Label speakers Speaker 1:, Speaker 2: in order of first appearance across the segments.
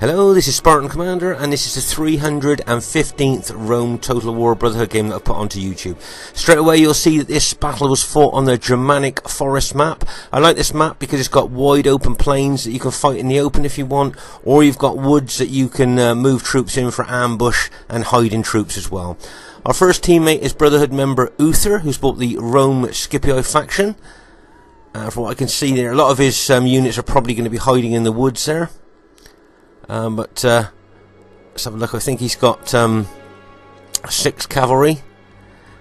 Speaker 1: Hello, this is Spartan Commander, and this is the 315th Rome Total War Brotherhood game that I've put onto YouTube. Straight away you'll see that this battle was fought on the Germanic Forest map. I like this map because it's got wide open plains that you can fight in the open if you want, or you've got woods that you can move troops in for ambush and hiding troops as well. Our first teammate is Brotherhood member Uther, who's bought the Rome Scipio faction. From what I can see there, a lot of his units are probably going to be hiding in the woods there. Let's have a look. I think he's got 6 cavalry.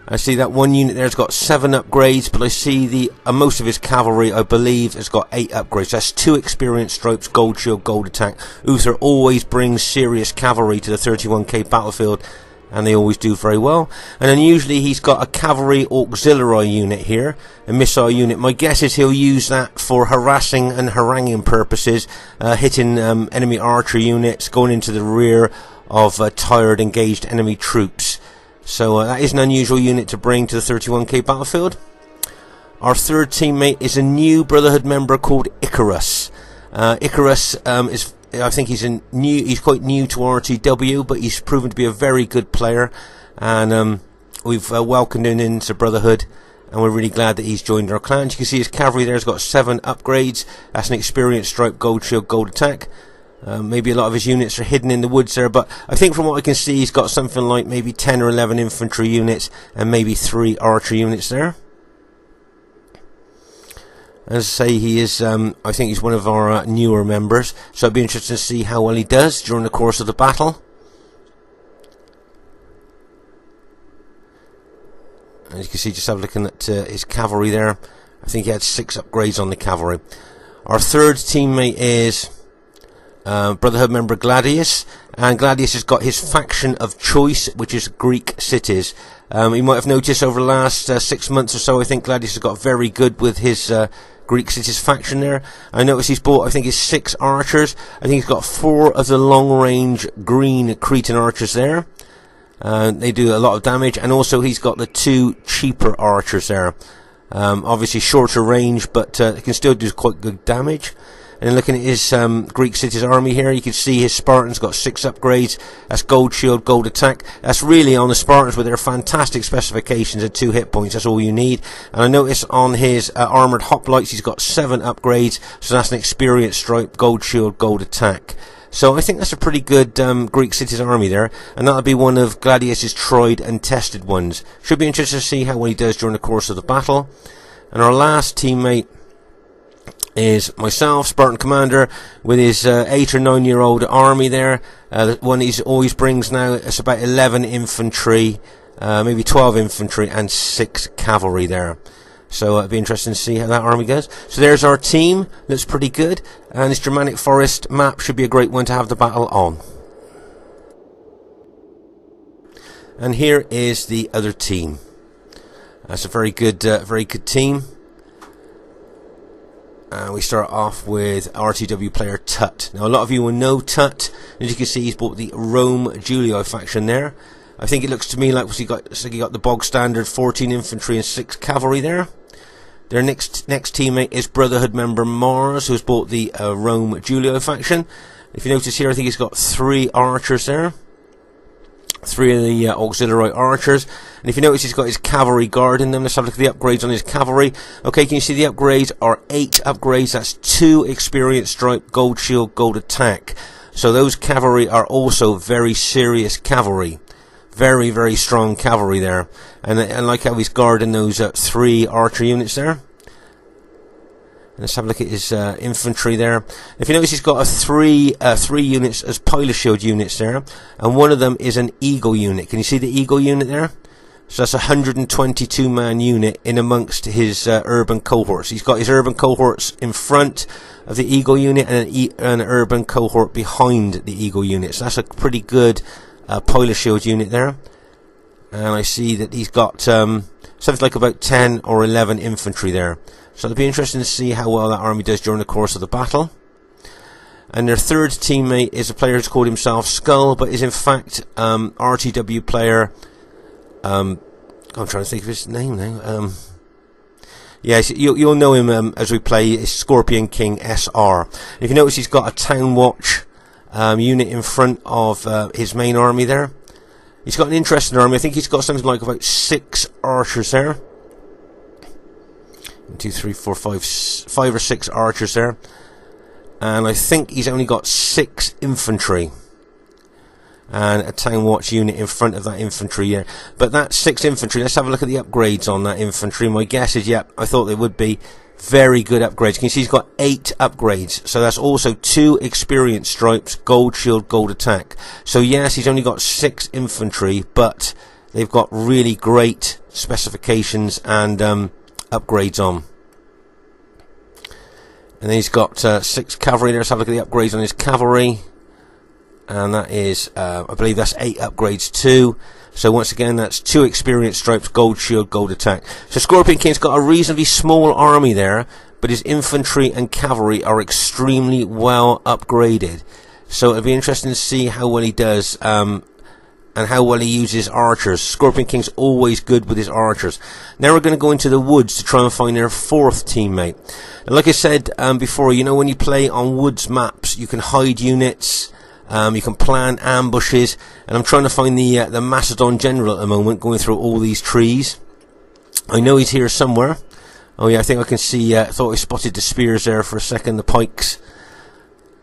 Speaker 1: I see that one unit there's got 7 upgrades, but I see the most of his cavalry, I believe, has got 8 upgrades. That's 2 experience stripes, gold shield, gold attack. Uther always brings serious cavalry to the 31k battlefield, and they always do very well. And then usually he's got a cavalry auxiliary unit here, a missile unit. My guess is he'll use that for harassing and haranguing purposes, hitting enemy archer units, going into the rear of tired, engaged enemy troops. So that is an unusual unit to bring to the 31k battlefield. Our third teammate is a new Brotherhood member called Icarus. Icarus is, I think he's quite new to RTW, but he's proven to be a very good player, and we've welcomed him into Brotherhood, and we're really glad that he's joined our clan. You can see his cavalry there's got 7 upgrades. That's an experience stripe, gold shield, gold attack. Maybe a lot of his units are hidden in the woods there, but I think from what I can see he's got something like maybe 10 or 11 infantry units and maybe 3 archer units there. As I say, he is, I think he's one of our newer members, so I'd be interested to see how well he does during the course of the battle. As you can see, just have a look at his cavalry there. I think he had 6 upgrades on the cavalry. Our third teammate is Brotherhood member Gladius, and Gladius has got his faction of choice, which is Greek cities. You might have noticed over the last 6 months or so, I think Gladius has got very good with his Greek cities faction there. I noticed he's bought, I think, his 6 archers. I think he's got 4 of the long-range green Cretan archers there. They do a lot of damage, and also he's got the 2 cheaper archers there. Obviously shorter range, but they can still do quite good damage. And then looking at his Greek cities army here, you can see his Spartans got 6 upgrades. That's gold shield, gold attack. That's really on the Spartans with their fantastic specifications and 2 hit points. That's all you need. And I notice on his armoured hoplites he's got 7 upgrades. So that's an experience stripe, gold shield, gold attack. So I think that's a pretty good Greek cities army there. And that'll be one of Gladius's tried and tested ones. Should be interesting to see how well he does during the course of the battle. And our last teammate is myself, Spartan Commander, with his 8 or 9 year old army there. The one he always brings now, it's about 11 infantry, maybe 12 infantry and 6 cavalry there. So it'd be interesting to see how that army goes. So there's our team, looks pretty good, and this Germanic Forest map should be a great one to have the battle on. And here is the other team. That's a very good team. We start off with RTW player Tut. Now a lot of you will know Tut. As you can see, he's bought the Rome Julio faction there. I think it looks to me like he got the bog standard 14 infantry and 6 cavalry there. Their next teammate is Brotherhood member Mars, who's bought the Rome Julio faction. If you notice here, I think he's got 3 archers there. 3 of the auxiliary archers, and if you notice he's got his cavalry guarding them. Let's have a look at the upgrades on his cavalry. Okay, can you see the upgrades are 8 upgrades? That's 2 experience stripe, gold shield, gold attack. So those cavalry are also very serious cavalry, very, very strong cavalry there. And I like how he's guarding those 3 archer units there. Let's have a look at his infantry there. If you notice, he's got 3 units as pilot shield units there, and one of them is an eagle unit. Can you see the eagle unit there? So that's a 122 man unit in amongst his urban cohorts. He's got his urban cohorts in front of the eagle unit and an urban cohort behind the eagle unit. So that's a pretty good pilot shield unit there. And I see that he's got something like about 10 or 11 infantry there. So it'll be interesting to see how well that army does during the course of the battle. And their third teammate is a player who's called himself Skull, but is in fact RTW player. I'm trying to think of his name now. Yes, you'll know him as we play. It's Scorpion King SR. If you notice, he's got a Town Watch unit in front of his main army there. He's got an interesting army. I think he's got something like about 6 archers there. 1, 2, 3, 4, 5 or 6 archers there. And I think he's only got 6 infantry. And a town watch unit in front of that infantry here. But that 6 infantry, let's have a look at the upgrades on that infantry. My guess is, yep, I thought they would be very good upgrades. You can see he's got 8 upgrades. So that's also 2 experience stripes, gold shield, gold attack. So yes, he's only got 6 infantry, but they've got really great specifications and upgrades on. And then he's got 6 cavalry there. Let's have a look at the upgrades on his cavalry. And that is, I believe that's 8 upgrades too. So once again, that's 2 experience stripes, gold shield, gold attack. So Scorpion King's got a reasonably small army there, but his infantry and cavalry are extremely well upgraded. So it'll be interesting to see how well he does, and how well he uses archers. Scorpion King's always good with his archers. Now we're going to go into the woods to try and find their 4th teammate. And like I said before, you know, when you play on woods maps, you can hide units. You can plan ambushes, and I'm trying to find the Macedon general at the moment, going through all these trees. I know he's here somewhere. Oh yeah, I think I can see. Thought I spotted the spears there for a second, the pikes.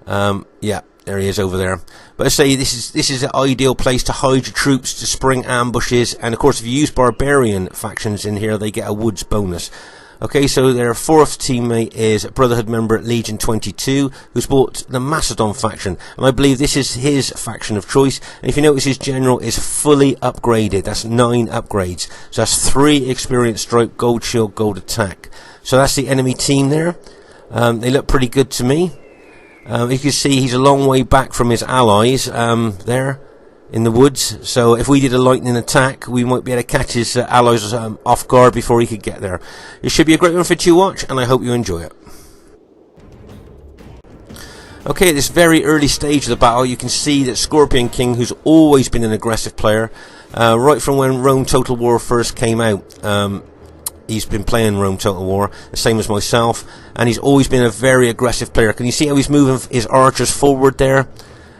Speaker 1: Yeah, there he is over there. But I say this is an ideal place to hide your troops, to spring ambushes, and of course, if you use barbarian factions in here, they get a woods bonus. Okay, so their 4th teammate is Brotherhood member Legion 22, who's bought the Macedon faction, and I believe this is his faction of choice. And if you notice, his general is fully upgraded. That's 9 upgrades. So that's 3 experience stripe, gold shield, gold attack. So that's the enemy team there. They look pretty good to me. You can see he's a long way back from his allies there in the woods, so if we did a lightning attack, we might be able to catch his allies off guard before he could get there. It should be a great one for you to watch, and I hope you enjoy it. Okay, at this very early stage of the battle, you can see that Scorpion King, who's always been an aggressive player, right from when Rome Total War first came out, he's been playing Rome Total War, the same as myself, and he's always been a very aggressive player. Can you see how he's moving his archers forward there?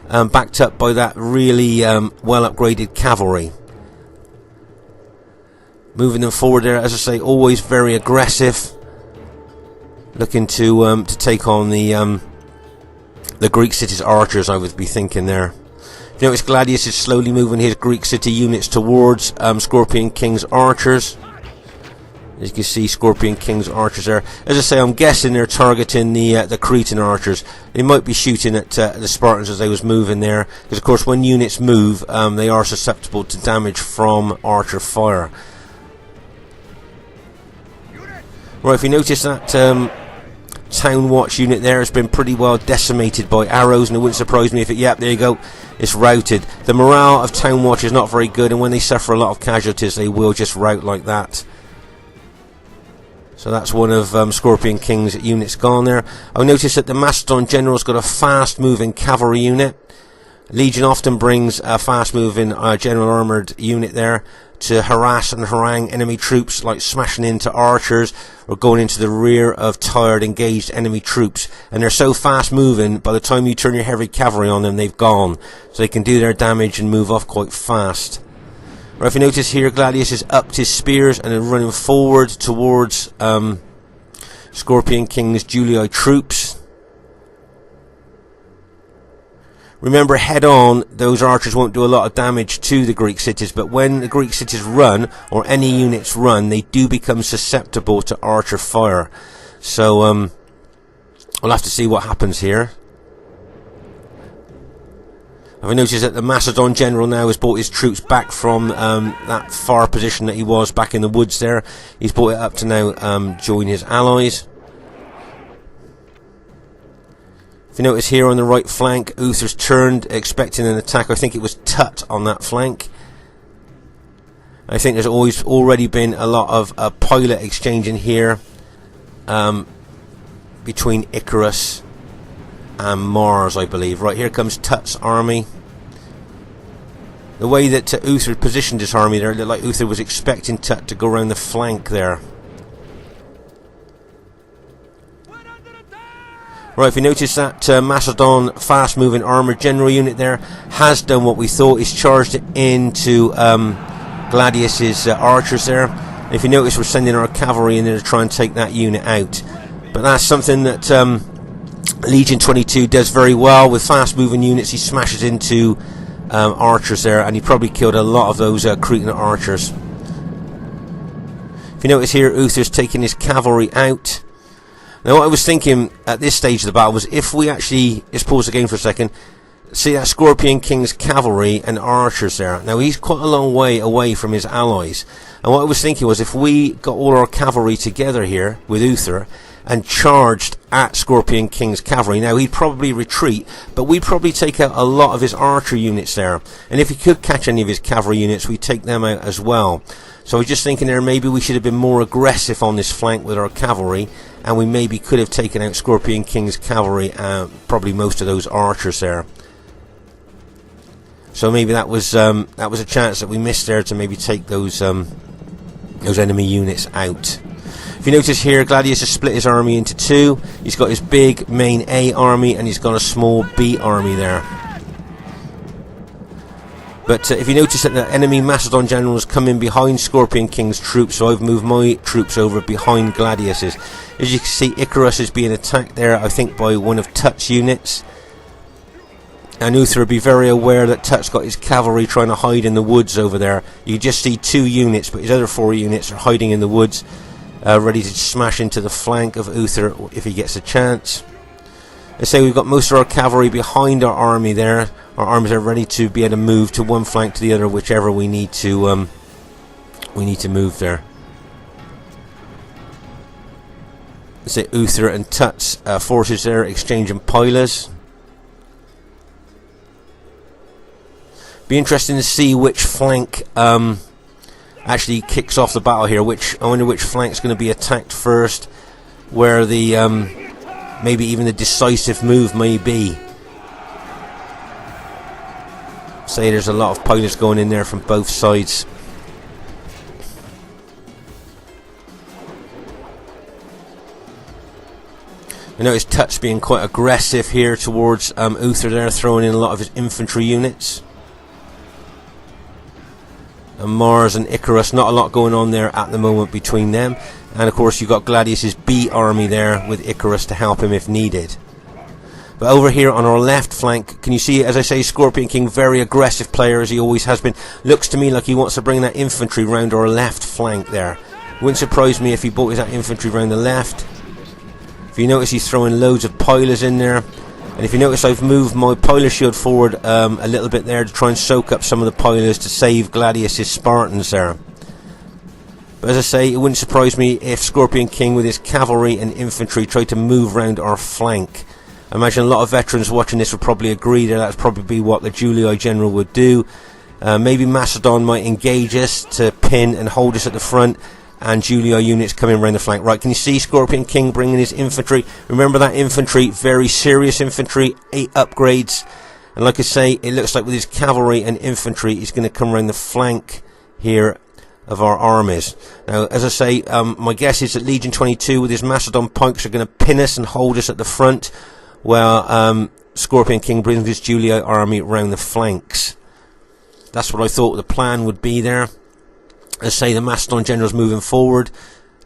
Speaker 1: Backed up by that really well upgraded cavalry. Moving them forward there, as I say, always very aggressive. Looking to take on the Greek city's archers, I would be thinking there. If you notice, Gladius is slowly moving his Greek city units towards Scorpion King's archers. As you can see, Scorpion King's archers there. As I say, I'm guessing they're targeting the Cretan archers. They might be shooting at the Spartans as they was moving there, because of course when units move, they are susceptible to damage from archer fire. Right, if you notice that Town Watch unit there has been pretty well decimated by arrows, and it wouldn't surprise me if it, yep, there you go, it's routed. The morale of Town Watch is not very good, and when they suffer a lot of casualties, they will just rout like that. So that's one of Scorpion King's units gone there. I noticed that the Macedon general's got a fast-moving cavalry unit. Legion often brings a fast-moving general armoured unit there to harass and harangue enemy troops, like smashing into archers or going into the rear of tired, engaged enemy troops. And they're so fast-moving, by the time you turn your heavy cavalry on them, they've gone. So they can do their damage and move off quite fast. Right, if you notice here, Gladius has upped his spears and is running forward towards Scorpion King's Julii troops. Remember, head on, those archers won't do a lot of damage to the Greek cities, but when the Greek cities run, or any units run, they do become susceptible to archer fire. So we'll have to see what happens here. I've noticed that the Macedon general now has brought his troops back from that far position that he was back in the woods there. He's brought it up to now join his allies. If you notice here on the right flank, Uther's turned, expecting an attack. I think it was Tut on that flank. I think there's already been a lot of pilot exchange in here between Icarus and Mars, I believe. Right, here comes Tut's army. The way that Uther positioned his army there, it looked like Uther was expecting Tut to go around the flank there. Right, if you notice that Macedon fast-moving armoured general unit there has done what we thought. He's charged it into Gladius's archers there. And if you notice, we're sending our cavalry in there to try and take that unit out. But that's something that Legion 22 does very well. With fast-moving units, he smashes into archers there, and he probably killed a lot of those Cretan archers. If you notice here, Uther's taking his cavalry out. Now, what I was thinking at this stage of the battle was, if we actually, let's pause the game for a second, see that Scorpion King's cavalry and archers there. Now, he's quite a long way away from his allies. And what I was thinking was, if we got all our cavalry together here with Uther and charged at Scorpion King's cavalry, now he'd probably retreat, but we'd probably take out a lot of his archer units there. And if he could catch any of his cavalry units, we'd take them out as well. So I was just thinking there, maybe we should have been more aggressive on this flank with our cavalry, and we maybe could have taken out Scorpion King's cavalry and probably most of those archers there. So maybe that was a chance that we missed there to maybe take those enemy units out. If you notice here, Gladius has split his army into two. He's got his big main A army, and he's got a small B army there. But if you notice that the enemy Macedon generals come in behind Scorpion King's troops, so I've moved my troops over behind Gladius's. As you can see, Icarus is being attacked there, I think, by one of Tut's units. And Uther would be very aware that Tut's got his cavalry trying to hide in the woods over there. You just see 2 units, but his other 4 units are hiding in the woods, ready to smash into the flank of Uther if he gets a chance. Let's say we've got most of our cavalry behind our army there. Our armies are ready to be able to move to one flank to the other, whichever we need to move there. Let's say Uther and Tut's forces there exchanging pilas. Be interesting to see which flank actually kicks off the battle here. I wonder which flank's going to be attacked first, where the maybe even the decisive move may be. Say there's a lot of pilots going in there from both sides. I notice Tut's being quite aggressive here towards Uther there, throwing in a lot of his infantry units. And Mars and Icarus, not a lot going on there at the moment between them. And of course you've got Gladius's B army there with Icarus to help him if needed. But over here on our left flank, can you see, as I say, Scorpion King, very aggressive player as he always has been. Looks to me like he wants to bring that infantry round our left flank there. Wouldn't surprise me if he brought his that infantry round the left. If you notice, he's throwing loads of pilas in there. And if you notice, I've moved my pilar shield forward a little bit there to try and soak up some of the pilas to save Gladius's Spartans there. But as I say, it wouldn't surprise me if Scorpion King with his cavalry and infantry tried to move round our flank. I imagine a lot of veterans watching this would probably agree that that's probably what the Julii general would do. Maybe Macedon might engage us to pin and hold us at the front, and Julii units coming around the flank. Right, can you see Scorpion King bringing his infantry? Remember that infantry, very serious infantry, 8 upgrades. And like I say, it looks like with his cavalry and infantry, he's going to come around the flank here of our armies. Now, as I say, my guess is that Legion 22 with his Macedon pikes are going to pin us and hold us at the front, while Scorpion King brings his Julii army around the flanks. That's what I thought the plan would be there. As I say, the Macedon general's moving forward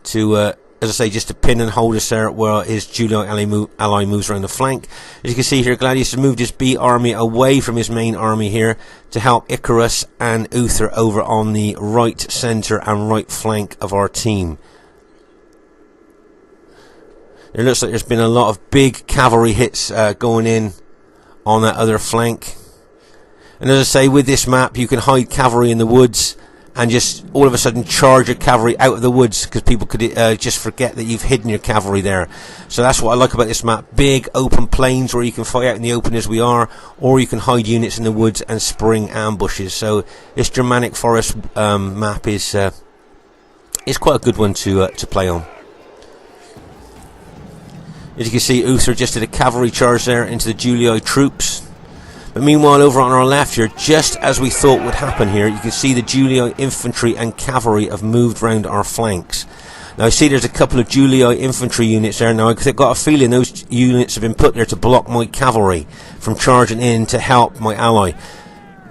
Speaker 1: to, as I say, just to pin and hold us there while his Julii ally moves around the flank. As you can see here, Gladius has moved his B army away from his main army here to help Icarus and Uther over on the right, centre and right flank of our team. It looks like there's been a lot of big cavalry hits going in on that other flank. And as I say, with this map, you can hide cavalry in the woods and just all of a sudden charge your cavalry out of the woods, because people could just forget that you've hidden your cavalry there. So that's what I like about this map. Big open plains where you can fight out in the open as we are, or you can hide units in the woods and spring ambushes. So this Germanic Forest map is quite a good one to play on. As you can see, Uther just did a cavalry charge there into the Julii troops. But meanwhile, over on our left here, just as we thought would happen here, you can see the Julii infantry and cavalry have moved round our flanks. Now I see there's a couple of Julii infantry units there. Now I've got a feeling those units have been put there to block my cavalry from charging in to help my ally.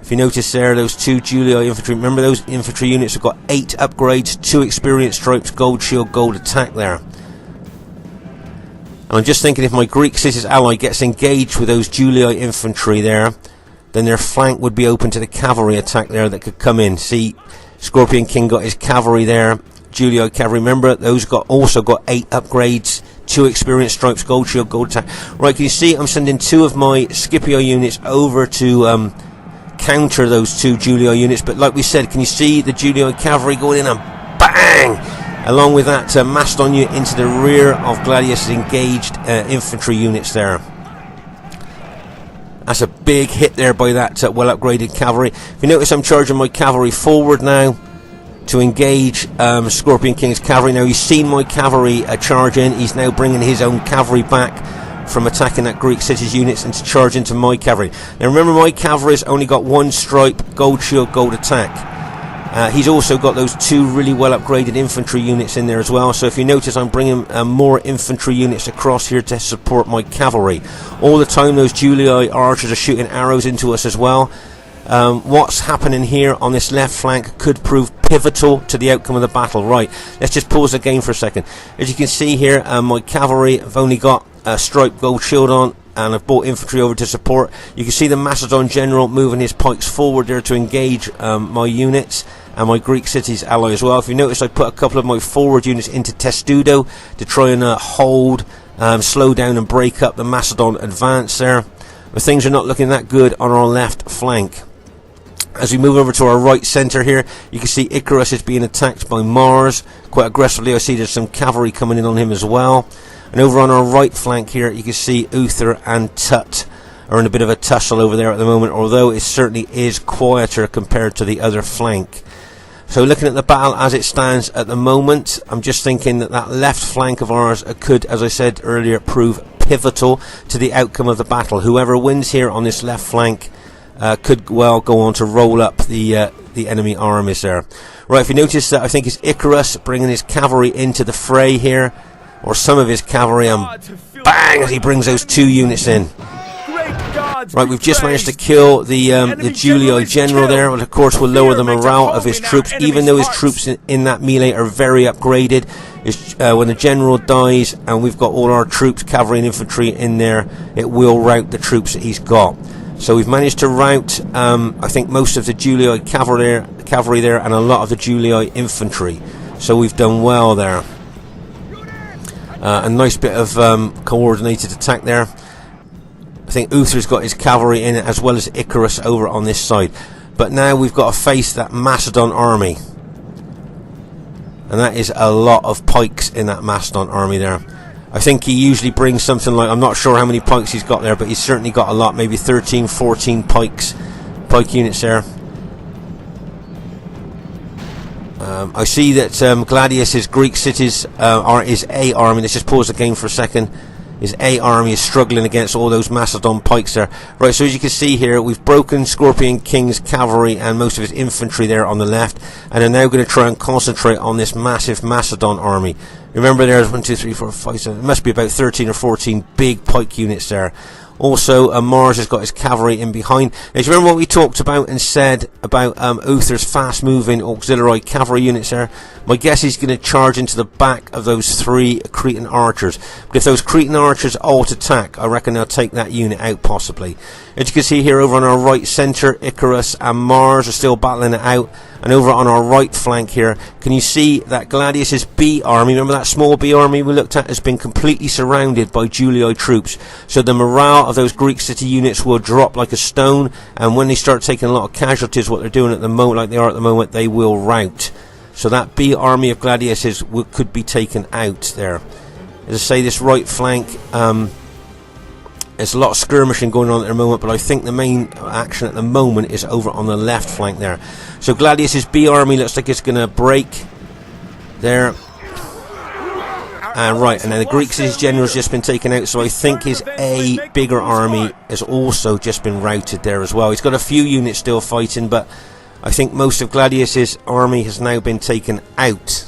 Speaker 1: If you notice there, those two Julii infantry, remember those infantry units have got 8 upgrades, 2 experience stripes, gold shield, gold attack there. And I'm just thinking if my Greek cities ally gets engaged with those Julii infantry there, then their flank would be open to the cavalry attack there that could come in. See, Scorpion King got his cavalry there, Julii cavalry, remember those also got 8 upgrades, 2 experience stripes, gold shield, gold attack. Right, can you see I'm sending 2 of my Scipio units over to counter those 2 Julii units, but like we said, can you see the Julii cavalry going in and bang, along with that Macedon unit into the rear of Gladius' engaged infantry units there. That's a big hit there by that well upgraded cavalry. If you notice, I'm charging my cavalry forward now to engage Scorpion King's cavalry. Now he's seen my cavalry charge in, he's now bringing his own cavalry back from attacking that Greek city's units and to charge into my cavalry. Now remember, my cavalry's only got 1 stripe, gold shield, gold attack. He's also got those 2 really well upgraded infantry units in there as well. So if you notice, I'm bringing more infantry units across here to support my cavalry. All the time those Julii archers are shooting arrows into us as well. What's happening here on this left flank could prove pivotal to the outcome of the battle. Right, let's just pause the game for a second. As you can see here, my cavalry have only got a striped gold shield on, and I've brought infantry over to support. You can see the Macedon general moving his pikes forward there to engage my units and my Greek cities ally as well. If you notice, I put a couple of my forward units into Testudo to try and hold, slow down and break up the Macedon advance there. But things are not looking that good on our left flank. As we move over to our right centre here, you can see Icarus is being attacked by Mars quite aggressively. I see there's some cavalry coming in on him as well. And over on our right flank here, you can see Uther and Tut are in a bit of a tussle over there at the moment, although it certainly is quieter compared to the other flank. So looking at the battle as it stands at the moment, I'm just thinking that that left flank of ours could, as I said earlier, prove pivotal to the outcome of the battle. Whoever wins here on this left flank could well go on to roll up the enemy armies there. Right, if you notice that, I think it's Icarus bringing his cavalry into the fray here, or some of his cavalry, and bang, as he brings those 2 units in. Right, we've just managed to kill the Julii general there, but of course will lower the morale of his troops, even though his troops in that melee are very upgraded. When the general dies and we've got all our troops, cavalry and infantry in there, it will rout the troops that he's got. So we've managed to rout, I think, most of the Julii cavalry there and a lot of the Julii infantry. So we've done well there. A nice bit of coordinated attack there. I think Uther's got his cavalry in it, as well as Icarus over on this side. But now we've got to face that Macedon army. And that is a lot of pikes in that Macedon army there. I think he usually brings something like, I'm not sure how many pikes he's got there, but he's certainly got a lot, maybe 13, 14 pike units there. I see that Gladius' Greek cities his A army, let's just pause the game for a second. His A army is struggling against all those Macedon pikes there. Right, so as you can see here, we've broken Scorpion King's cavalry and most of his infantry there on the left, and are now going to try and concentrate on this massive Macedon army. Remember, there's 1, 2, 3, 4, 5, 7, it must be about 13 or 14 big pike units there. Also, Mars has got his cavalry in behind. Now, do you remember what we talked about and said about Uther's fast-moving auxiliary cavalry units there? My guess is going to charge into the back of those 3 Cretan archers. But if those Cretan archers alt attack, I reckon they'll take that unit out possibly. As you can see here, over on our right centre, Icarus and Mars are still battling it out. And over on our right flank here, can you see that Gladius' B army, remember that small B army we looked at, has been completely surrounded by Julii troops. So the morale of those Greek city units will drop like a stone, and when they start taking a lot of casualties, what they're doing at the moment, like they are at the moment, they will rout. So that B army of Gladius could be taken out there. As I say, this right flank, there's a lot of skirmishing going on at the moment, but I think the main action at the moment is over on the left flank there. So Gladius' B army looks like it's going to break there. And right, and then the Greek city's general's just been taken out, so I think his A bigger army has also just been routed there as well. He's got a few units still fighting, but I think most of Gladius' army has now been taken out.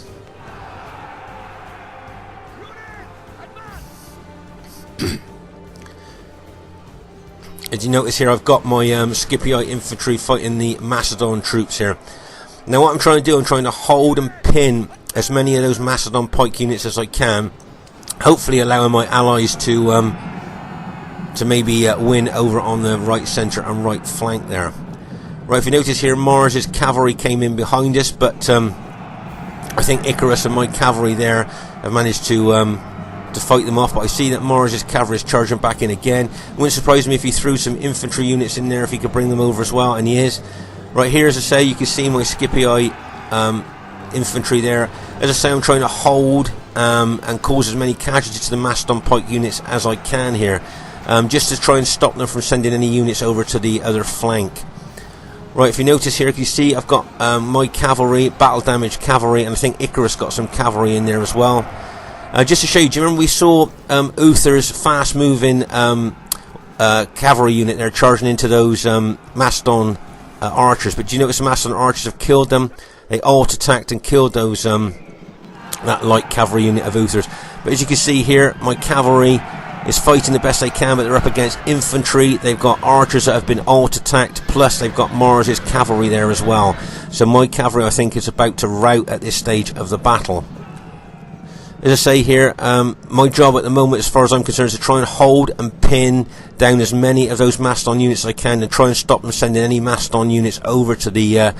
Speaker 1: As you notice here, I've got my Scipii infantry fighting the Macedon troops here. Now what I'm trying to do, I'm trying to hold and pin as many of those Macedon pike units as I can, hopefully allowing my allies to maybe win over on the right centre and right flank there. Right, if you notice here, Mars's cavalry came in behind us, but I think Icarus and my cavalry there have managed to fight them off. But I see that Mars's cavalry is charging back in again. It wouldn't surprise me if he threw some infantry units in there, if he could bring them over as well, and he is. Right here, as I say, you can see my Scipii infantry there. As I say, I'm trying to hold and cause as many casualties to the Macedon pike units as I can here, just to try and stop them from sending any units over to the other flank. Right, if you notice here, you can see I've got my cavalry, battle damaged cavalry, and I think Icarus got some cavalry in there as well. Just to show you, do you remember we saw Uther's fast moving cavalry unit there charging into those Macedon archers? But do you notice the Macedon archers have killed them? They alt attacked and killed those that light cavalry unit of Uther's. But as you can see here, my cavalry is fighting the best they can, but they're up against infantry. They've got archers that have been alt attacked, plus they've got Mars's cavalry there as well. So my cavalry, I think, is about to rout at this stage of the battle. As I say here, my job at the moment, as far as I'm concerned, is to try and hold and pin down as many of those Macedon units as I can, and try and stop them sending any Macedon units over to the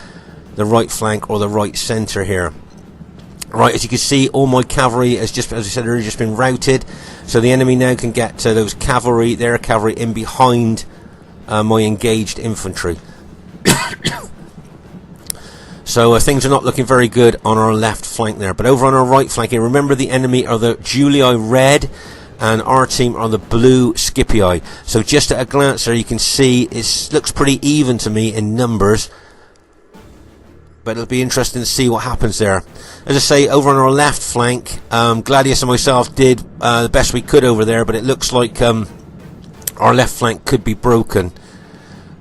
Speaker 1: right flank or the right centre here. Right, as you can see, all my cavalry has just, as I said earlier, just been routed. So the enemy now can get those cavalry, their cavalry, in behind my engaged infantry. So things are not looking very good on our left flank there. But over on our right flank here, remember the enemy are the Julii red, and our team are the blue Scipii. So just at a glance there, you can see it looks pretty even to me in numbers. But it'll be interesting to see what happens there. As I say, over on our left flank, Gladius and myself did the best we could over there, but it looks like our left flank could be broken.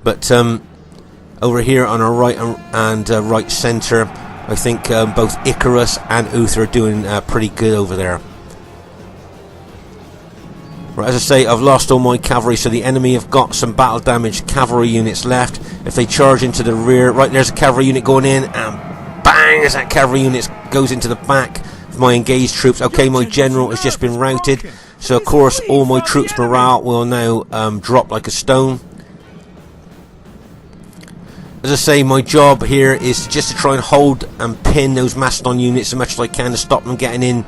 Speaker 1: But over here on our right and right centre, I think both Icarus and Uther are doing pretty good over there. Right, as I say, I've lost all my cavalry, so the enemy have got some battle damaged cavalry units left. If they charge into the rear, right, there's a cavalry unit going in, and bang, as that cavalry unit goes into the back of my engaged troops. Okay, my general has just been routed, so of course all my troops' morale will now drop like a stone. As I say, my job here is just to try and hold and pin those Macedon units as much as I can to stop them getting in,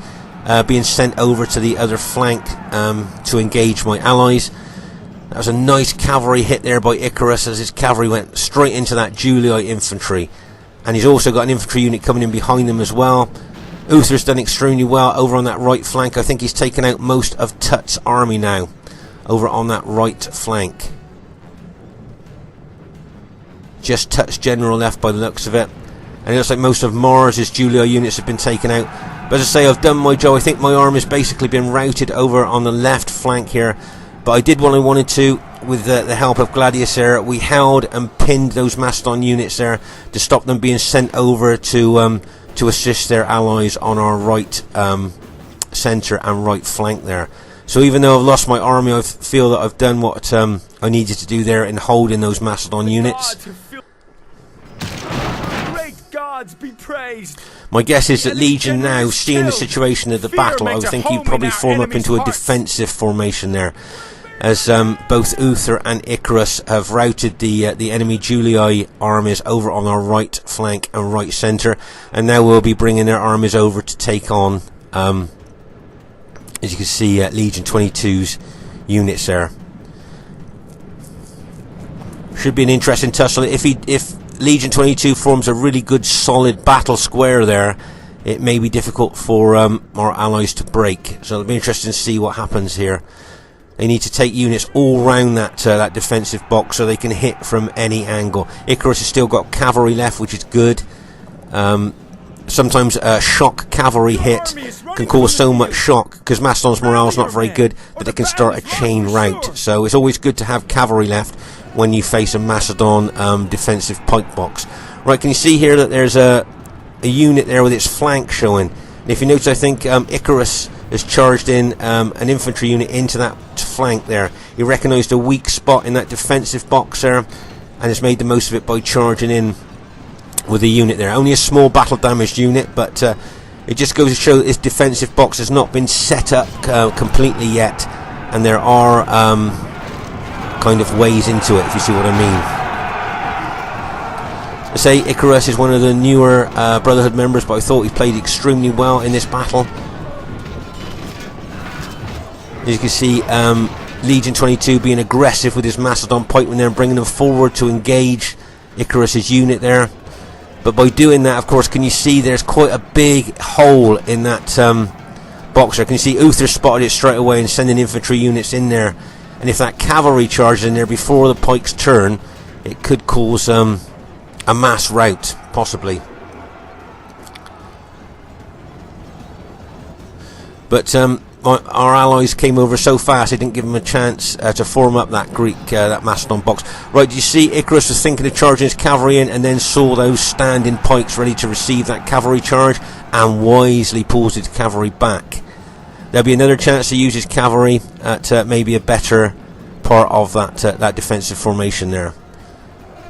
Speaker 1: being sent over to the other flank to engage my allies. That was a nice cavalry hit there by Icarus, as his cavalry went straight into that Julii infantry. And he's also got an infantry unit coming in behind them as well. Uther's done extremely well over on that right flank. I think he's taken out most of Tut's army now over on that right flank. Just Tut's general left by the looks of it. And it looks like most of Mars's Julii units have been taken out. But as I say, I've done my job. I think my army has basically been routed over on the left flank here. But I did what I wanted to with the help of Gladius there. We held and pinned those Macedon units there to stop them being sent over to assist their allies on our right centre and right flank there. So even though I've lost my army, I feel that I've done what I needed to do there in holding those Macedon units.
Speaker 2: Be praised.
Speaker 1: My guess is that Legion now, seeing the situation of the battle, I would think he'd probably form up into a defensive formation there, as both Uther and Icarus have routed the enemy Julii armies over on our right flank and right centre, and now we'll be bringing their armies over to take on, as you can see, Legion 22's units there. Should be an interesting tussle. If Legion 22 forms a really good solid battle square there, it may be difficult for our allies to break. So it'll be interesting to see what happens here. They need to take units all round that defensive box so they can hit from any angle. Icarus has still got cavalry left, which is good. Sometimes a shock cavalry hit can cause so much shock, because Macedon's morale is not very good, that it can start a chain rout. So it's always good to have cavalry left when you face a Macedon defensive pike box. Right, can you see here that there's a unit there with its flank showing? And if you notice, I think Icarus has charged in an infantry unit into that flank there. He recognised a weak spot in that defensive box there, and has made the most of it by charging in with a unit there. Only a small battle damaged unit, but it just goes to show that this defensive box has not been set up completely yet, and there are kind of ways into it, if you see what I mean. I say Icarus is one of the newer Brotherhood members, but I thought he played extremely well in this battle. As you can see, Legion 22 being aggressive with his Macedon pikemen there, bringing them forward to engage Icarus's unit there. But by doing that, of course, can you see there's quite a big hole in that box there? Can you see Uther spotted it straight away and sending infantry units in there? And if that cavalry charges in there before the pikes turn, it could cause a mass rout, possibly. But our allies came over so fast, they didn't give them a chance to form up that Greek, that Macedon box. Right, you see Icarus was thinking of charging his cavalry in, and then saw those standing pikes ready to receive that cavalry charge, and wisely pulls his cavalry back. There'll be another chance to use his cavalry at maybe a better part of that defensive formation there.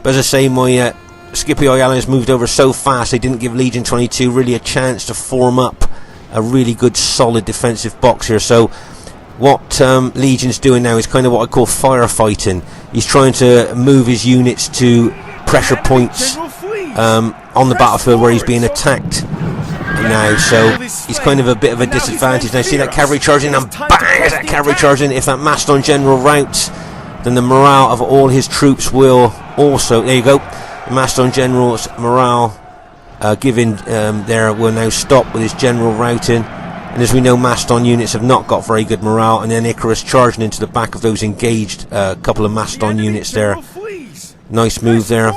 Speaker 1: But as I say, my Scipio allies moved over so fast, they didn't give Legion 22 really a chance to form up a really good solid defensive box here. So what Legion's doing now is kind of what I call firefighting. He's trying to move his units to pressure points on the battlefield where he's being attacked now, so he's kind of a bit of a disadvantage. Now see that cavalry charging, and bang, that cavalry charging. If that Macedon general routs, then the morale of all his troops will also, there you go, the Macedon general's morale given there will now stop with his general routing. And as we know, Macedon units have not got very good morale, and then Icarus charging into the back of those engaged couple of Macedon units there. Nice move there,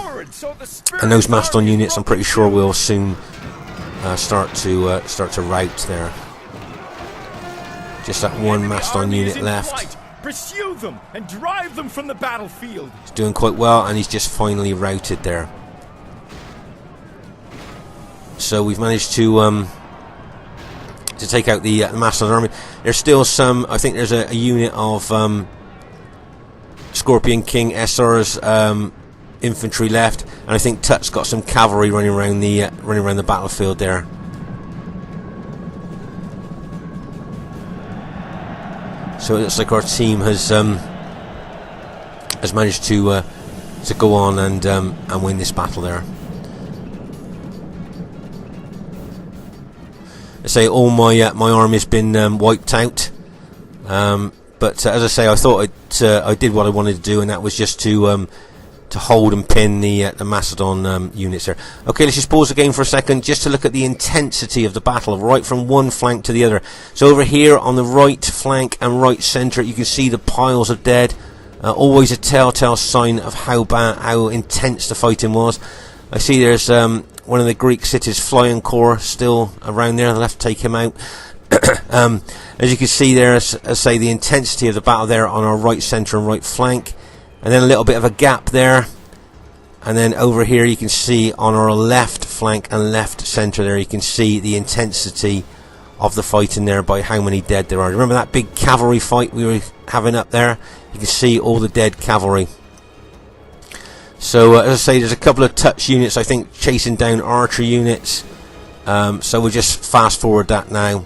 Speaker 1: and those Macedon units I'm pretty sure will soon start to rout there. Just that one Macedon unit left.
Speaker 2: Pursue them and drive them from the battlefield.
Speaker 1: He's doing quite well, and he's just finally routed there. So we've managed to take out the Macedon army. There's still some. I think there's a unit of Scorpion King SR's infantry left, and I think Tut's got some cavalry running around the battlefield there. So it looks like our team has managed to go on and win this battle there. I say all my army's been wiped out, but as I say, I thought I did what I wanted to do, and that was just to hold and pin the Macedon units there. Okay, let's just pause the game for a second just to look at the intensity of the battle, right from one flank to the other. So over here on the right flank and right centre, you can see the piles of dead. Always a telltale sign of how intense the fighting was. I see there's one of the Greek cities flying corps still around there. They'll have to take him out. As you can see there, as I say, the intensity of the battle there on our right centre and right flank, and then a little bit of a gap there, and then over here you can see on our left flank and left centre there, you can see the intensity of the fighting there by how many dead there are. Remember that big cavalry fight we were having up there? You can see all the dead cavalry. So as I say, there's a couple of touch units I think chasing down archer units, so we'll just fast forward that now,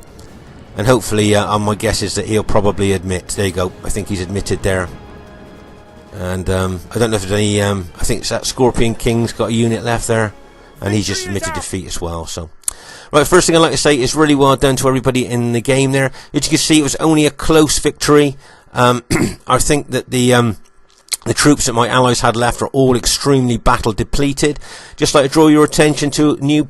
Speaker 1: and hopefully my guess is that he'll probably admit. There you go, I think he's admitted there. And I don't know if there's any I think that Scorpion King's got a unit left there, and he's just admitted defeat as well. So right, first thing I'd like to say is really well done to everybody in the game there. As you can see, it was only a close victory. I think that the troops that my allies had left are all extremely battle depleted. Just like to draw your attention to a new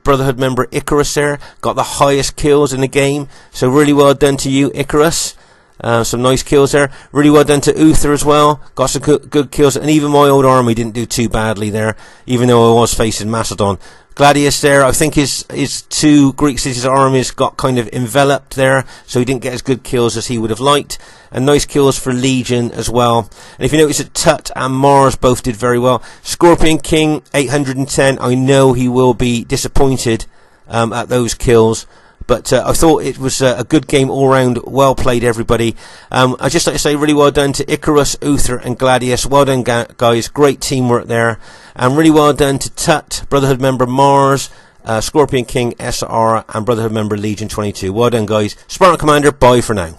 Speaker 1: Brotherhood member, Icarus there. Got the highest kills in the game, so really well done to you, Icarus. Some nice kills there. Really well done to Uther as well. Got some good kills, and even my old army didn't do too badly there, even though I was facing Macedon. Gladius there, I think his two Greek cities armies got kind of enveloped there, so he didn't get as good kills as he would have liked. And nice kills for Legion as well. And if you notice that Tut and Mars both did very well. Scorpion King 810, I know he will be disappointed at those kills, But I thought it was a good game all round. Well played, everybody. I'd just like to say really well done to Icarus, Uther and Gladius. Well done, guys. Great teamwork there. And really well done to Tut, Brotherhood member Mars, Scorpion King SR and Brotherhood member Legion 22. Well done, guys. Spartan Commander, bye for now.